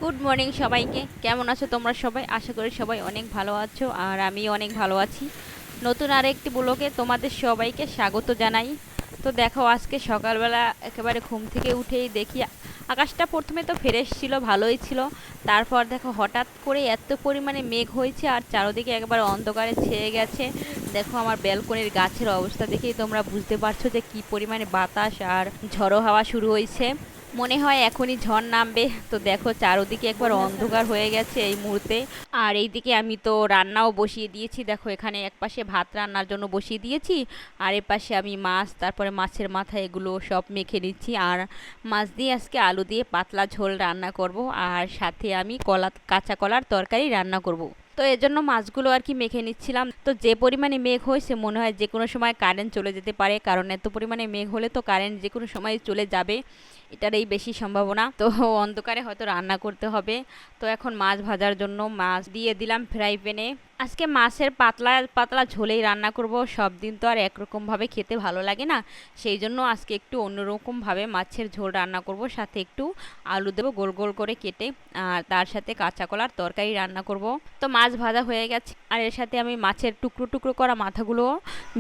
Good morning সবাইকে। কেমন আছো তোমরা সবাই? আশা করি সবাই অনেক ভালো আছো, আর আমি অনেক ভালো আছি। নতুন আরেকটি ব্লগে তোমাদের সবাইকে স্বাগত জানাই। তো দেখো, আজকে সকালবেলা একেবারে ঘুম থেকে উঠেই দেখি আকাশটা প্রথমে তো ফ্রেশ ছিল, ভালোই ছিল। তারপর দেখো হঠাৎ করে এত পরিমাণে মেঘ হয়েছে আর চারদিকে একবারে অন্ধকারে ছেয়ে গেছে। দেখো আমার ব্যালকনির গাছের অবস্থা দেখেই তোমরা বুঝতে পারছো যে কি পরিমাণে বাতাস আর ঝড়ো হাওয়া শুরু হয়েছে। মনে হয় এখনই ঝড় নামবে। তো দেখো চারদিকে একবার অন্ধকার হয়ে গেছে এই মুহূর্তে। আর এইদিকে আমি তো রান্নাও বসিয়ে দিয়েছি। দেখো এখানে একপাশে ভাত রান্নার জন্য বসিয়ে দিয়েছি, আর এপাশে আমি মাছ, তারপরে মাছের মাথা এগুলো সব মেখে নিচ্ছি। আর মাছ দিয়ে আজকে আলু দিয়ে পাতলা ঝোল রান্না করব, আর সাথে আমি কাঁচা কলার তরকারি রান্না করব। তো এজন্য মাছগুলো আর কি মেখে নিচ্ছিলাম। তো যে পরিমাণে মেঘ হয়েছে মনে হয় যে কোনো সময় কারেন্ট চলে যেতে পারে, কারণ এত পরিমাণে মেঘ হলে তো কারেন্ট যে কোনো সময় চলে যাবে, এটারই বেশি সম্ভাবনা। তো অন্ধকারে হয়তো রান্না করতে হবে। তো এখন মাছ ভাজার জন্য মাছ দিয়ে দিলাম ফ্রাই প্যানে। আজকে মাছের পাতলা পাতলা ঝোলেই রান্না করব। সব দিন তো আর একরকমভাবে খেতে ভালো লাগে না, সেই জন্য আজকে একটু অন্যরকমভাবে মাছের ঝোল রান্না করব। সাথে একটু আলু দেবো গোল গোল করে কেটে, আর তার সাথে কাঁচা কলার তরকারি রান্না করব। তো মাছ ভাজা হয়ে গেছে, আর এর সাথে আমি মাছের টুকরো টুকরো করা মাথাগুলো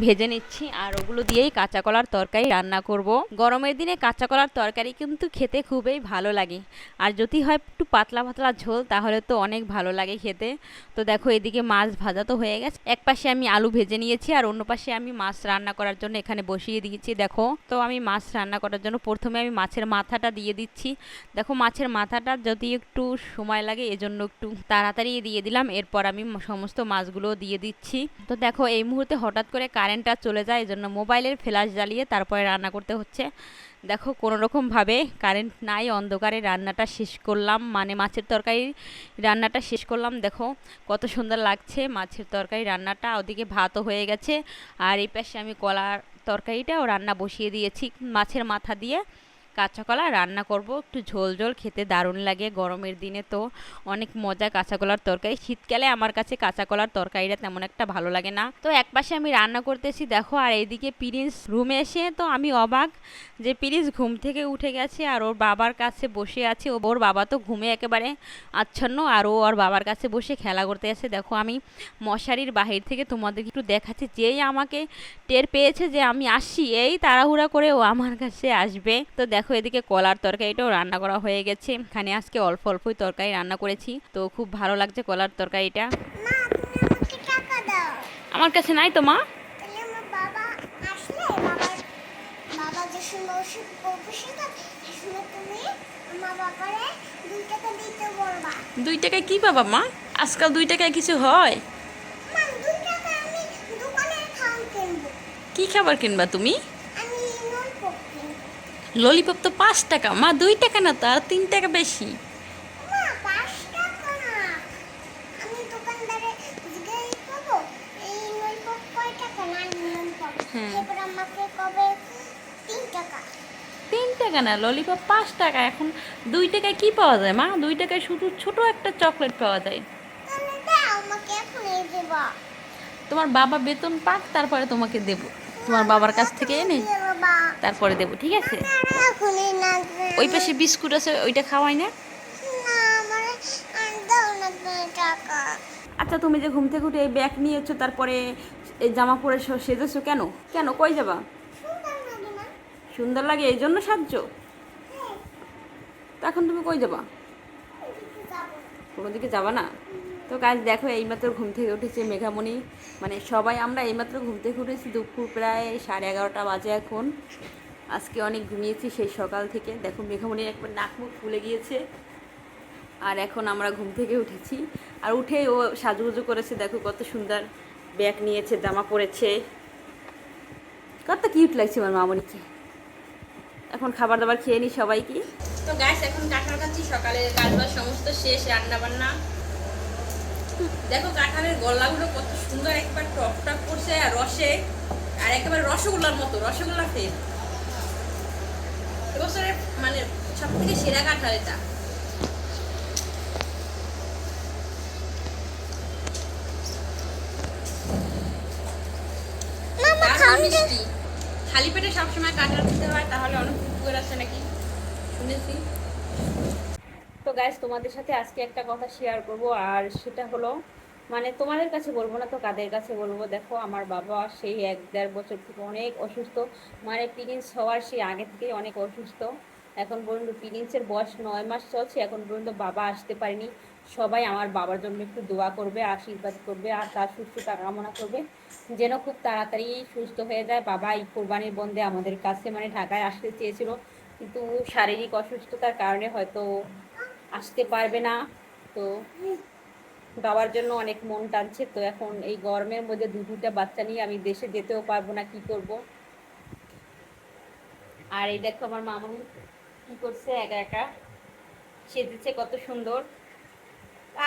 ভেজে নিচ্ছি, আর ওগুলো দিয়েই কাঁচা কলার তরকারি রান্না করব। গরমের দিনে কাঁচা কলার তরকারি কিন্তু খেতে খুবই ভালো লাগে, আর যদি হয় একটু পাতলা পাতলা ঝোল তাহলে তো অনেক ভালো লাগে খেতে। তো দেখো এদিকে মাছ ভাজা তো হয়ে গেছে, এক পাশে আমি আলু ভেজে নিয়েছি, আর অন্য পাশে আমি মাছ রান্না করার জন্য এখানে বসিয়ে দিয়েছি। দেখো, তো আমি মাছ রান্না করার জন্য প্রথমে আমি মাছের মাথাটা দিয়ে দিচ্ছি। দেখো মাছের মাথাটা যদি একটু সময় লাগে এজন্য একটু তাড়াতাড়ি দিয়ে দিলাম। এরপর আমি সমস্ত মাছগুলো দিয়ে দিচ্ছি। তো দেখো এই মুহূর্তে হঠাৎ করে কারেন্টটা চলে যায়, এজন্য মোবাইলের ফ্ল্যাশ জ্বালিয়ে তারপরে রান্না করতে হচ্ছে। দেখো কোনোরকমভাবে কারেন্ট নাই, অন্ধকারে রান্নাটা শেষ করলাম, মানে মাছের তরকারি রান্নাটা শেষ করলাম। দেখো কত সুন্দর লাগছে মাছের তরকারি রান্নাটা। ওদিকে ভাতও হয়ে গেছে, আর এই পাশে আমি কলার তরকারিটাও রান্না বসিয়ে দিয়েছি। মাছের মাথা দিয়ে কাঁচা কলা রান্না করব, একটু ঝোল ঝোল খেতে দারুণ লাগে। গরমের দিনে তো অনেক মজা কাঁচা কলার তরকারি। শীতকালে আমার কাছে কাঁচা কলার তরকারিটা তেমন একটা ভালো লাগে না। তো একপাশে আমি রান্না করতেছি দেখো, আর এইদিকে প্রিন্স রুমে এসে তো আমি অবাক যে প্রিন্স ঘুম থেকে উঠে গেছে আর ওর বাবার কাছে বসে আছে। ওর বাবা তো ঘুমে একেবারে আচ্ছন্ন, আর ও ওর বাবার কাছে বসে খেলা করতে আছে। দেখো আমি মশারির বাহির থেকে তোমাদের একটু দেখাচ্ছি, যেই আমাকে টের পেয়েছে যে আমি আসছি, এই তাড়াহুড়া করে ও আমার কাছে আসবে। তো দেখো এদিকে কলার তরকারিটাও রান্না করা হয়ে গেছে। এখানে আজকে অল্প অল্পই তরকারি রান্না করেছি, তো খুব ভালো লাগছে কলার তরকারিটা। মা, তুমি আমাকে টাকা দাও। আমার কাছে নাই তো মা। তাহলে আমার বাবা আসলে বাবা যে সময় ওষুধ ওষুধ এই সময় তুমি আমার বাবারে 2 টাকা দিতে বলবা। 2 টাকায় কি পাবা মা? আজকাল 2 টাকায় কিছু হয়? মা, 2 টাকা আমি দোকানে খাওয়ান কিনবো। কি খাবার কিনবা তুমি? আমি নলপপ কিনবো। ললিপপ তো 5 টাকা মা, 2 টাকা না তো, আর 3 টাকা বেশি। মা, 5 টাকা না। আমি দোকানদারে জিজ্ঞেস করবো এই নলপপ কয় টাকা না নলপপ। হ্যাঁ, এরপর আমাকে কবে 3 টাকা। 3 টাকা না, ললিপপ 5 টাকা। এখন 2 টাকায় কি পাওয়া যায় মা? 2 টাকায় শুধু ছোট একটা চকলেট পাওয়া যায়। তাহলে দাও আমাকে এখনই দেবা। তোমার বাবা বেতন পাক, তারপরে তোমাকে দেব। না, তোমার বাবার কাছ থেকে এখনই এনে দিয়ে বাবা। তারপরে দেব, ঠিক আছে? এখনই না ওই পাশে বিস্কুট আছে, ওইটা খাওয়াই না। না আমার দাও না তুমি টাকা। আচ্ছা, তুমি যে ঘুম থেকে উঠে এই ব্যাগ নিয়েছো, তারপরে এই জামা পরে সেজেছো কেন? কেন, কই যাবা? সুন্দর লাগে না? সুন্দর লাগে এই জন্য সাজছো? হ্যাঁ, তো এখন তুমি কই যাবা? ওইদিকে যাবো। কোনো দিকে যাবা না? তো কাজ দেখো এইমাত্র ঘুম থেকে উঠেছে মেঘামণি, মানে সবাই আমরা এইমাত্র ঘুম থেকে উঠেছি। দুপুর প্রায় 11:30 বাজে এখন। আজকে অনেক ঘুমিয়েছি সেই সকাল থেকে। দেখো মেঘামণির একবার নাক মুখ ফুলে গিয়েছে, আর এখন আমরা ঘুম থেকে উঠেছি। আর উঠে ও সাজুগুজু করেছে, দেখো কত সুন্দর ব্যাগ নিয়েছে, জামা পরেছে, কত কিউট লাগছে আমার মামনিকে। এখন খাবার দাবার খেয়ে নি সবাই কি। তো গাইস এখন কাঁঠাল খাচ্ছি, সকালের কাজবাজ সমস্ত শেষ, রান্না বান্না। দেখো কাঁঠালের গলাগুলো কত সুন্দর, একবার টক টক করছে আর রসে, আর একেবারে রসগোল্লার মতো, রসগোল্লা ফেল। এবছরে মানে সব থেকে সেরা কাঁঠাল এটা। মামা দারুণ খাওনি? মিষ্টি। খালি পেটে সবসময় কাঁঠাল খেতে হয়, তাহলে অনেক উপকার আছে নাকি শুনেছি। তো গাইস, তোমাদের সাথে আজকে একটা কথা শেয়ার করব, আর সেটা হলো মানে তোমাদের কাছে বলবো না তো কাদের কাছে বলবো। দেখো, আমার বাবা সেই 1-1.5 বছর থেকে অনেক অসুস্থ, মানে পিরিয়ডস হওয়ার সেই আগে থেকেই অনেক অসুস্থ। এখন পর্যন্ত পিরিয়ডসের বয়স 9 মাস চলছে, এখন পর্যন্ত বাবা আসতে পারেনি। সবাই আমার বাবার জন্য একটু দোয়া করবে, আশীর্বাদ করবে, আর তার সুস্থতা কামনা করবে যেন খুব তাড়াতাড়ি সুস্থ হয়ে যায়। বাবা এই কোরবানির বন্ধে আমাদের কাছে মানে ঢাকায় আসতে চেয়েছিল, কিন্তু শারীরিক অসুস্থতার কারণে হয়তো আসতে পারবে না। তো বাবার জন্য অনেক মন টানছে। তো এখন এই গরমের মধ্যে দুটা বাচ্চা নিয়ে আমি দেশে যেতেও পারবো না, কি করব। আর এই দেখো আমার মামুনি কি করছে, একা একা সেজেছে কত সুন্দর।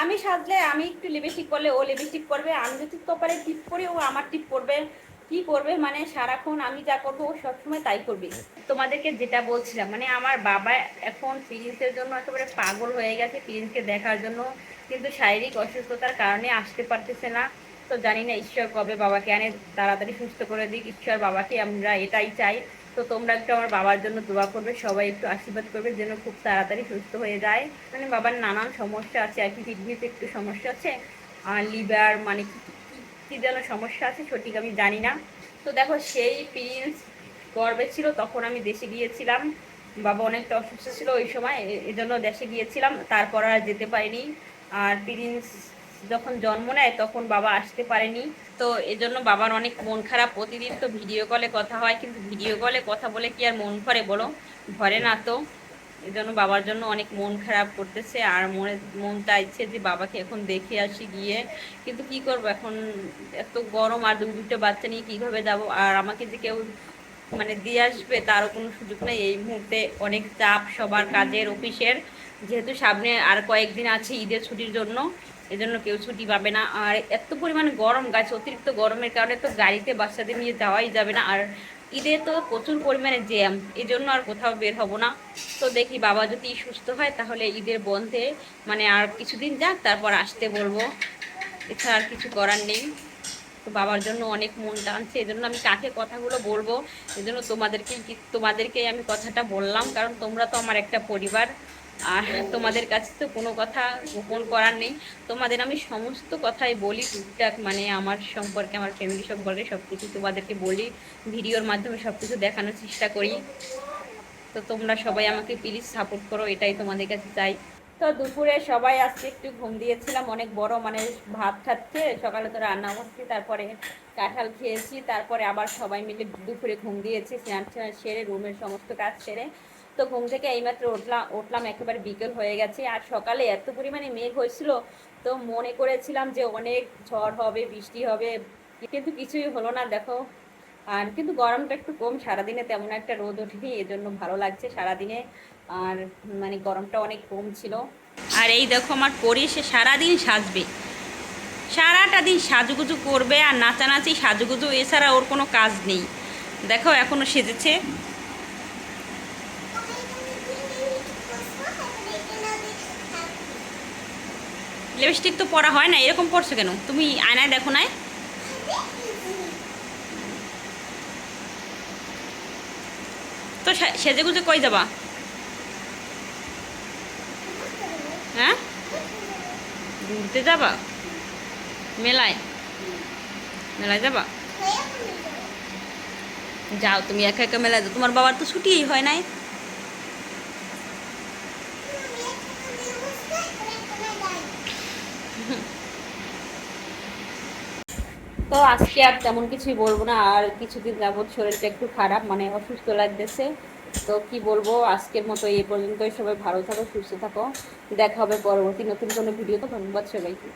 আমি সাজলে, আমি একটু লিপস্টিক করলে ও লিপস্টিক করবে, আমি যদি কপালে টিপ করি ও আমার টিপ করবে। কি করবে মানে সারাক্ষণ আমি যা করবো ও সবসময় তাই করবে। তোমাদেরকে যেটা বলছিলাম, মানে আমার বাবা এখন প্রিন্সের জন্য একেবারে পাগল হয়ে গেছে, প্রিন্সকে দেখার জন্য, কিন্তু শারীরিক অসুস্থতার কারণে আসতে পারতেছে না। তো জানি না ঈশ্বর কবে বাবাকে আনে তাড়াতাড়ি সুস্থ করে দিক, ঈশ্বর বাবাকে আমরা এটাই চাই। তো তোমরা একটু আমার বাবার জন্য দোয়া করবে, সবাই একটু আশীর্বাদ করবে যেন খুব তাড়াতাড়ি সুস্থ হয়ে যায়। মানে বাবার নানান সমস্যা আছে আর কি, কিডনিতে একটু সমস্যা আছে, আর লিভার মানে কি যেন সমস্যা আছে সঠিক আমি জানি না। তো দেখো, সেই প্রিন্স গর্বে ছিল তখন আমি দেশে গিয়েছিলাম, বাবা অনেকটা অসুস্থ ছিল ওই সময়, এজন্য দেশে গিয়েছিলাম, তারপর আর যেতে পারিনি। আর প্রিন্স যখন জন্ম নেয় তখন বাবা আসতে পারেনি। তো এজন্য বাবার অনেক মন খারাপ। প্রতিদিন তো ভিডিও কলে কথা হয়, কিন্তু ভিডিও কলে কথা বলে কি আর মন ভরে বলো, ভরে না তো। এজন্য বাবার জন্য অনেক মন খারাপ করতেছে, আর মন চাইছে যে বাবাকে এখন দেখে আসি গিয়ে, কিন্তু কি করব এখন, এত গরম, আর দুটো বাচ্চা নিয়ে কিভাবে যাব, আর আমাকে যে কেউ মানে দিয়ে আসবে তারও কোনো সুযোগ নেই এই মুহূর্তে। অনেক চাপ সবার কাজের, অফিসের, যেহেতু সামনে আর কয়েকদিন আছে ঈদের ছুটির জন্য, এজন্য কেউ ছুটি পাবে না। আর এত পরিমাণে গরম গাছ, অতিরিক্ত গরমের কারণে তো গাড়িতে বাচ্চাদের নিয়ে যাওয়াই যাবে না, আর ঈদে তো প্রচুর পরিমাণে জ্যাম, এই জন্য আর কোথাও বের হব না। তো দেখি বাবা যদি সুস্থ হয় তাহলে ঈদের বন্ধে মানে আর কিছুদিন যাক, তারপর আসতে বলবো, এছাড়া আর কিছু করার নেই। তো বাবার জন্য অনেক মন টানছে, এজন্য আমি কাকে কথাগুলো বলবো, এজন্য তোমাদেরকে আমি কথাটা বললাম, কারণ তোমরা তো আমার একটা পরিবার। আর তোমাদের কাছে তো কোনো কথা গোপন করার নেই, তোমাদের আমি সমস্ত কথাই বলি টুকটাক, মানে আমার সম্পর্কে, আমার ফ্যামিলি সম্পর্কে সব কিছু তোমাদেরকে বলি, ভিডিওর মাধ্যমে সব কিছু দেখানোর চেষ্টা করি। তো তোমরা সবাই আমাকে প্লিজ সাপোর্ট করো, এটাই তোমাদের কাছে চাই। তো দুপুরে সবাই আজকে একটু ঘুম দিয়েছিলাম, অনেক বড় মানে ভাত ঠাত খেয়ে, সকালে তো রান্না করছি, তারপরে কাঁঠাল খেয়েছি, তারপরে আবার সবাই মিলে দুপুরে ঘুম দিয়েছি, স্নান টান সেরে রুমের সমস্ত কাজ সেরে। তো ঘুম থেকে এইমাত্র উঠলাম একেবারে বিকেল হয়ে গেছে, আর সকালে এত পরিমাণে মেঘ হয়েছিল, তো মনে করেছিলাম যে অনেক ঝড় হবে, বৃষ্টি হবে, কিন্তু কিছুই হলো না দেখো। আর কিন্তু গরমটা একটু কম, সারাদিনে তেমন একটা রোদ ওঠেনি, এজন্য ভালো লাগছে সারাদিনে। আর মানে গরমটা অনেক কম ছিল। আর এই দেখো আমার পরি, সে সারাদিন সাজবে, সারাটা দিন সাজুগুজু করবে আর নাচানাচি সাজুগুজু, এছাড়া ওর কোনো কাজ নেই। দেখো এখনো সেজেছে। লিপস্টিক তো পরা হয় না, এরকম পরছো কেন তুমি? আয়নায় দেখো নাই? তো সেজে গুজে কই যাবা? হ্যাঁ, ঘুরতে যাবা? মেলায়? মেলায় যাবা? যাও তুমি একা একা মেলায় যাও, তোমার বাবার তো ছুটিই হয় নাই। তো আজকে আর তেমন কিছুই বলবো না, আর কিছুদিন যাবৎ শরীরটা একটু খারাপ, মানে অসুস্থ লাগতেছে। তো কি বলবো, আজকের মতো এই পর্যন্তই। সবাই ভালো থাকো, সুস্থ থাকো, দেখা হবে পরবর্তী নতুন কোনো ভিডিওতে। ধন্যবাদ সবাইকে।